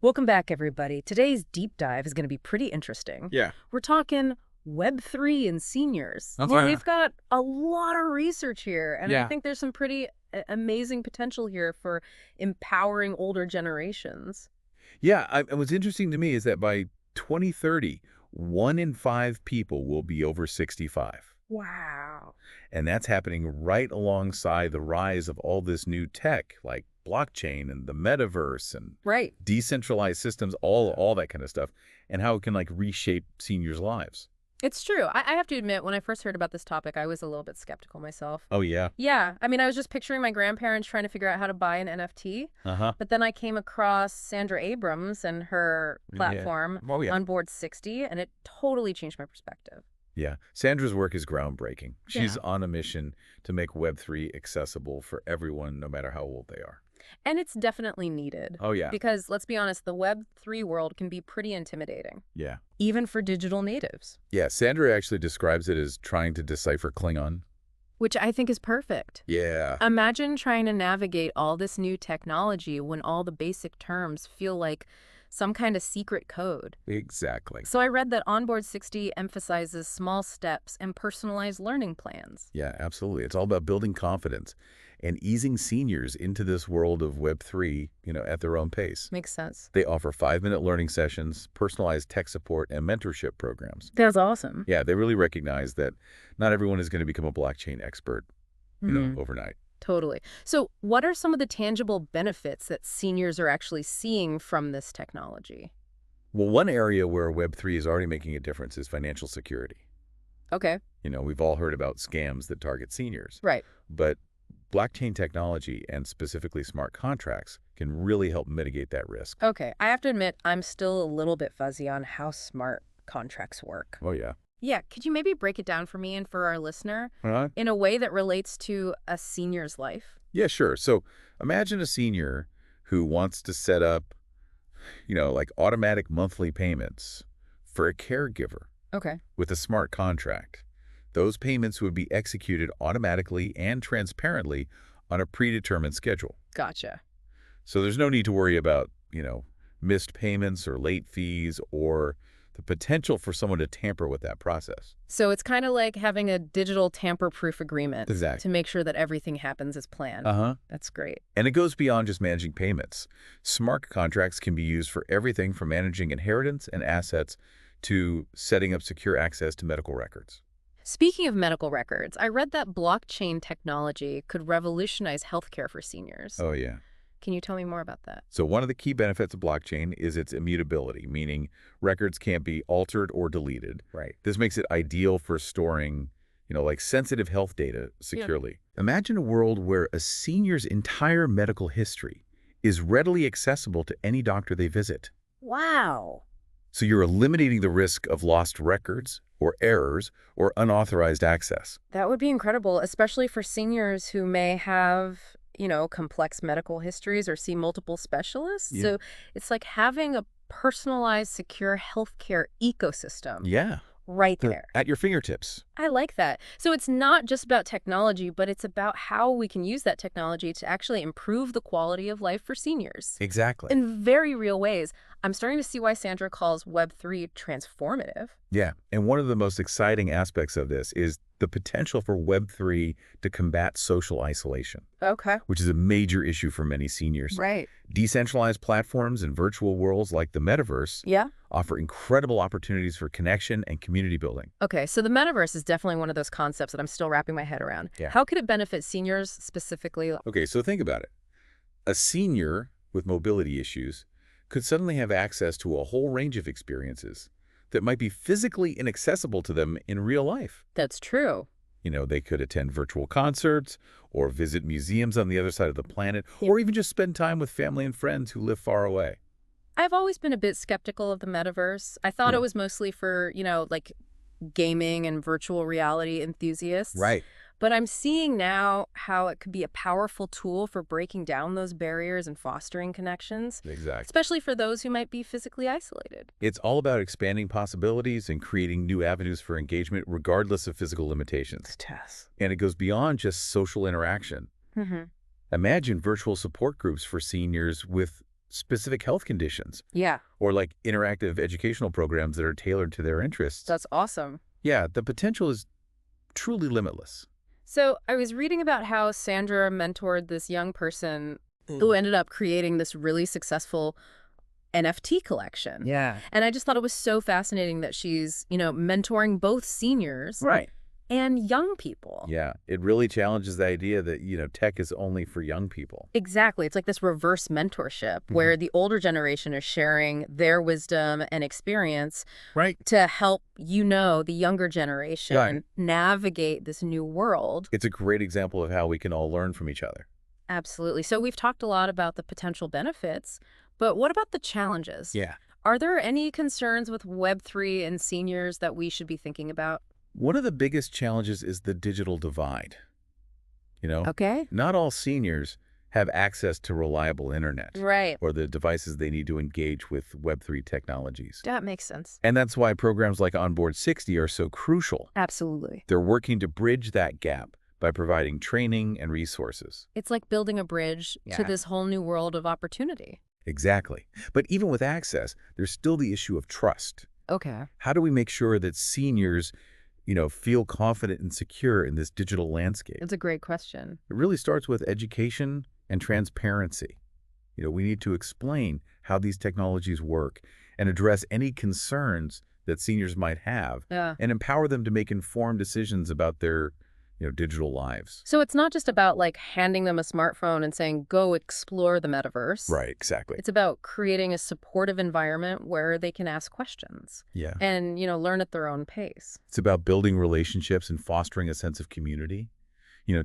Welcome back, everybody. Today's deep dive is going to be pretty interesting. Yeah. We're talking Web3 and seniors. That's right. We've got a lot of research here, and I Yeah. think there's some pretty amazing potential here for empowering older generations. Yeah. And what's interesting to me is that by 2030, 1 in 5 people will be over 65. Wow. And that's happening right alongside the rise of all this new tech like blockchain and the metaverse and Right. decentralized systems, all that kind of stuff, and how it can like reshape seniors' lives. It's true. I have to admit, when I first heard about this topic, I was a little bit skeptical myself. Oh, yeah. Yeah, I mean, I was just picturing my grandparents trying to figure out how to buy an NFT. Uh-huh. But then I came across Sandra Abrams and her platform, Oh, yeah. Onboard 60, and it totally changed my perspective. Yeah. Sandra's work is groundbreaking. She's Yeah. on a mission to make Web3 accessible for everyone, no matter how old they are. And it's definitely needed. Oh, yeah. Because let's be honest, the Web3 world can be pretty intimidating, Yeah. even for digital natives, Yeah, Sandra actually describes it as trying to decipher Klingon. which I think is perfect. Yeah. Imagine trying to navigate all this new technology when all the basic terms feel like some kind of secret code. Exactly. So I read that Onboard 60 emphasizes small steps and personalized learning plans. Yeah, absolutely. It's all about building confidence and easing seniors into this world of Web3, at their own pace. Makes sense. They offer 5-minute learning sessions, personalized tech support, and mentorship programs. That's awesome. Yeah, they really recognize that not everyone is going to become a blockchain expert, Mhm. overnight. Totally. So what are some of the tangible benefits that seniors are actually seeing from this technology? Well, one area where Web3 is already making a difference is financial security. Okay. We've all heard about scams that target seniors. Right. But blockchain technology, and specifically smart contracts, can really help mitigate that risk. Okay. I have to admit, I'm still a little bit fuzzy on how smart contracts work. Oh, yeah. Yeah. Could you maybe break it down for me and for our listener Uh-huh. in a way that relates to a senior's life? Yeah, sure. So imagine a senior who wants to set up, like automatic monthly payments for a caregiver Okay. with a smart contract. Those payments would be executed automatically and transparently on a predetermined schedule. Gotcha. So there's no need to worry about, missed payments or late fees or the potential for someone to tamper with that process. So it's kind of like having a digital tamper-proof agreement Exactly. to make sure that everything happens as planned. Uh-huh. That's great. And it goes beyond just managing payments. Smart contracts can be used for everything from managing inheritance and assets to setting up secure access to medical records. Speaking of medical records, I read that blockchain technology could revolutionize healthcare for seniors. Oh, yeah. Can you tell me more about that? So one of the key benefits of blockchain is its immutability, meaning records can't be altered or deleted. Right. This makes it ideal for storing, like sensitive health data securely. Imagine a world where a senior's entire medical history is readily accessible to any doctor they visit. Wow. So you're eliminating the risk of lost records or errors or unauthorized access. That would be incredible, especially for seniors who may have, complex medical histories or see multiple specialists. Yeah. So it's like having a personalized, secure healthcare ecosystem Yeah. right They're there. at your fingertips. I like that. So it's not just about technology, but it's about how we can use that technology to actually improve the quality of life for seniors Exactly. in very real ways. I'm starting to see why Sandra calls Web3 transformative. Yeah, and one of the most exciting aspects of this is the potential for Web3 to combat social isolation, Okay. which is a major issue for many seniors. Right. Decentralized platforms and virtual worlds like the metaverse Yeah. offer incredible opportunities for connection and community building. Okay, so the metaverse is definitely one of those concepts that I'm still wrapping my head around. Yeah. How could it benefit seniors specifically? Okay, so think about it. A senior with mobility issues could suddenly have access to a whole range of experiences that might be physically inaccessible to them in real life. That's true. They could attend virtual concerts or visit museums on the other side of the planet, Yeah. or even just spend time with family and friends who live far away. I've always been a bit skeptical of the metaverse. I thought Yeah. it was mostly for, like gaming and virtual reality enthusiasts. Right. But I'm seeing now how it could be a powerful tool for breaking down those barriers and fostering connections, Exactly. especially for those who might be physically isolated. It's all about expanding possibilities and creating new avenues for engagement regardless of physical limitations. Tess. And it goes beyond just social interaction. Mm-hmm. Imagine virtual support groups for seniors with specific health conditions Yeah, or like interactive educational programs that are tailored to their interests. that's awesome. Yeah, the potential is truly limitless. So I was reading about how Sandra mentored this young person who ended up creating this really successful NFT collection. Yeah. And I just thought it was so fascinating that she's, mentoring both seniors Right. and young people. Yeah, it really challenges the idea that, tech is only for young people. Exactly. It's like this reverse mentorship where the older generation is sharing their wisdom and experience Right. to help, the younger generation Right. navigate this new world. It's a great example of how we can all learn from each other. Absolutely. So we've talked a lot about the potential benefits, but what about the challenges? Yeah. Are there any concerns with Web3 and seniors that we should be thinking about? One of the biggest challenges is the digital divide. Okay. Not all seniors have access to reliable internet Right. or the devices they need to engage with Web3 technologies. That makes sense. And that's why programs like Onboard 60 are so crucial. Absolutely. They're working to bridge that gap by providing training and resources. It's like building a bridge to this whole new world of opportunity. Exactly. But even with access, there's still the issue of trust. Okay. How do we make sure that seniors, feel confident and secure in this digital landscape? It's a great question. It really starts with education and transparency. We need to explain how these technologies work and address any concerns that seniors might have Yeah. and empower them to make informed decisions about their, digital lives. So it's not just about like handing them a smartphone and saying, go explore the metaverse. Right, exactly. It's about creating a supportive environment where they can ask questions Yeah. and, learn at their own pace. It's about building relationships and fostering a sense of community.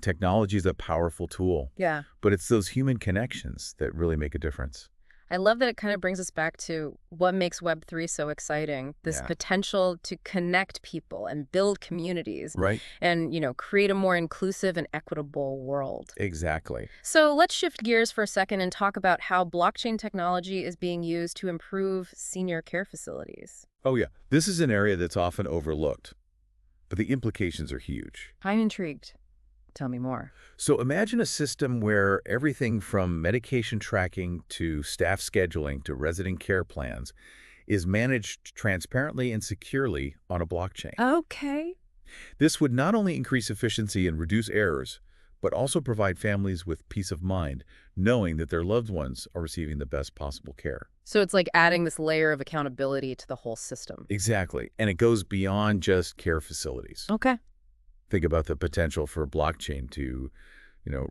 Technology is a powerful tool, Yeah. but it's those human connections that really make a difference. I love that it kind of brings us back to what makes Web3 so exciting, this Yeah. potential to connect people and build communities Right? and, create a more inclusive and equitable world. Exactly. So let's shift gears for a second and talk about how blockchain technology is being used to improve senior care facilities. Oh, yeah. This is an area that's often overlooked, but the implications are huge. I'm intrigued. Tell me more. So imagine a system where everything from medication tracking to staff scheduling to resident care plans is managed transparently and securely on a blockchain. Okay. This would not only increase efficiency and reduce errors, but also provide families with peace of mind, knowing that their loved ones are receiving the best possible care. So it's like adding this layer of accountability to the whole system. Exactly. And it goes beyond just care facilities. Okay. Think about the potential for blockchain to,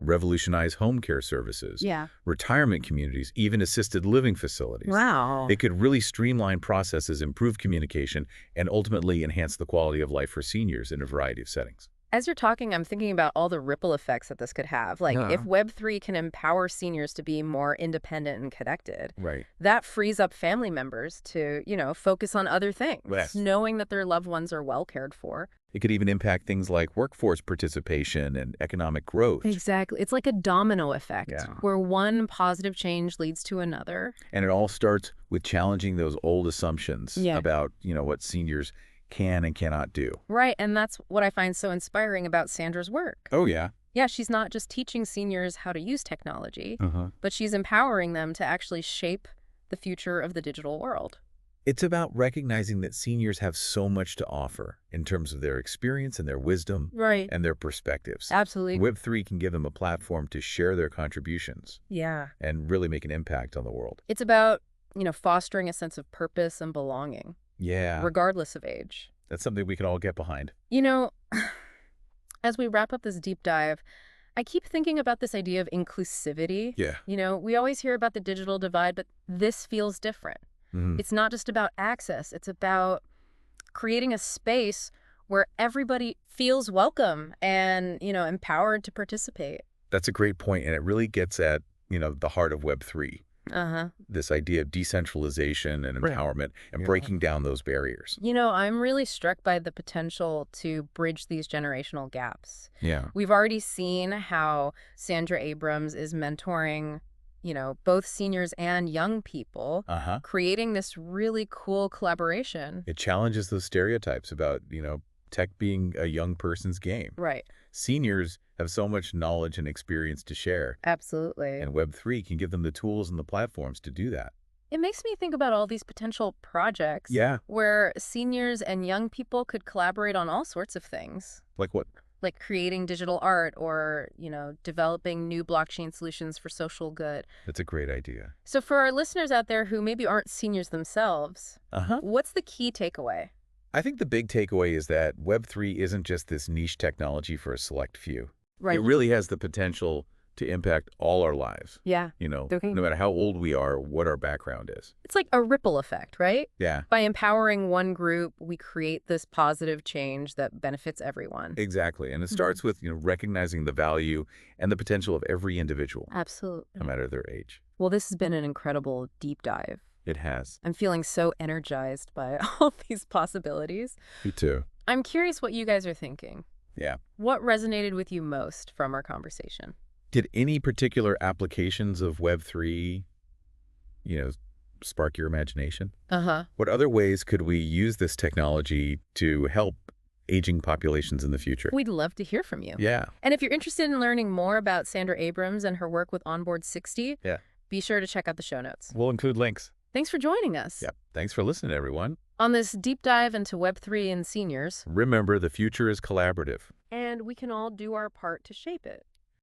revolutionize home care services, Yeah. retirement communities, even assisted living facilities. Wow. It could really streamline processes, improve communication, and ultimately enhance the quality of life for seniors in a variety of settings. As you're talking, I'm thinking about all the ripple effects that this could have. Like, Yeah. if Web3 can empower seniors to be more independent and connected, Right. that frees up family members to, focus on other things, Yes. knowing that their loved ones are well cared for. It could even impact things like workforce participation and economic growth. Exactly. It's like a domino effect Yeah. where one positive change leads to another. And it all starts with challenging those old assumptions Yeah. about, what seniors can and cannot do. Right. And that's what I find so inspiring about Sandra's work. Oh, yeah. Yeah, she's not just teaching seniors how to use technology, Uh-huh. but she's empowering them to actually shape the future of the digital world. It's about recognizing that seniors have so much to offer in terms of their experience and their wisdom Right. and their perspectives. Absolutely. Web3 can give them a platform to share their contributions Yeah. and really make an impact on the world. It's about, fostering a sense of purpose and belonging, Yeah, regardless of age. that's something we can all get behind. As we wrap up this deep dive, I keep thinking about this idea of inclusivity. Yeah. We always hear about the digital divide, but this feels different. Mhm. It's not just about access. It's about creating a space where everybody feels welcome and, empowered to participate. That's a great point, and it really gets at, the heart of Web3, Uh-huh. this idea of decentralization and Right. empowerment and Yeah. breaking down those barriers. I'm really struck by the potential to bridge these generational gaps. Yeah. We've already seen how Sandra Abrams is mentoring, both seniors and young people, Uh-huh. creating this really cool collaboration. It challenges those stereotypes about, tech being a young person's game. Right. Seniors have so much knowledge and experience to share, Absolutely. and Web3 can give them the tools and the platforms to do that. It makes me think about all these potential projects Yeah. where seniors and young people could collaborate on all sorts of things, Like what? like creating digital art or, developing new blockchain solutions for social good. That's a great idea. So for our listeners out there who maybe aren't seniors themselves, Uh-huh. what's the key takeaway? I think the big takeaway is that Web3 isn't just this niche technology for a select few. Right. It really has the potential to impact all our lives, Yeah. no Okay. matter how old we are, what our background is. It's like a ripple effect, right? Yeah, By empowering one group, we create this positive change that benefits everyone. exactly. And it starts with, recognizing the value and the potential of every individual, no Absolutely. matter their age. Well, this has been an incredible deep dive. It has. I'm feeling so energized by all these possibilities. Me too. I'm curious what you guys are thinking. Yeah. What resonated with you most from our conversation? Did any particular applications of Web3, spark your imagination? Uh-huh. What other ways could we use this technology to help aging populations in the future? We'd love to hear from you. Yeah. And if you're interested in learning more about Sandra Abrams and her work with Onboard 60, Yeah. be sure to check out the show notes. We'll include links. Thanks for joining us. Yep. Thanks for listening, everyone. On this deep dive into Web3 and seniors. Remember, the future is collaborative. And we can all do our part to shape it.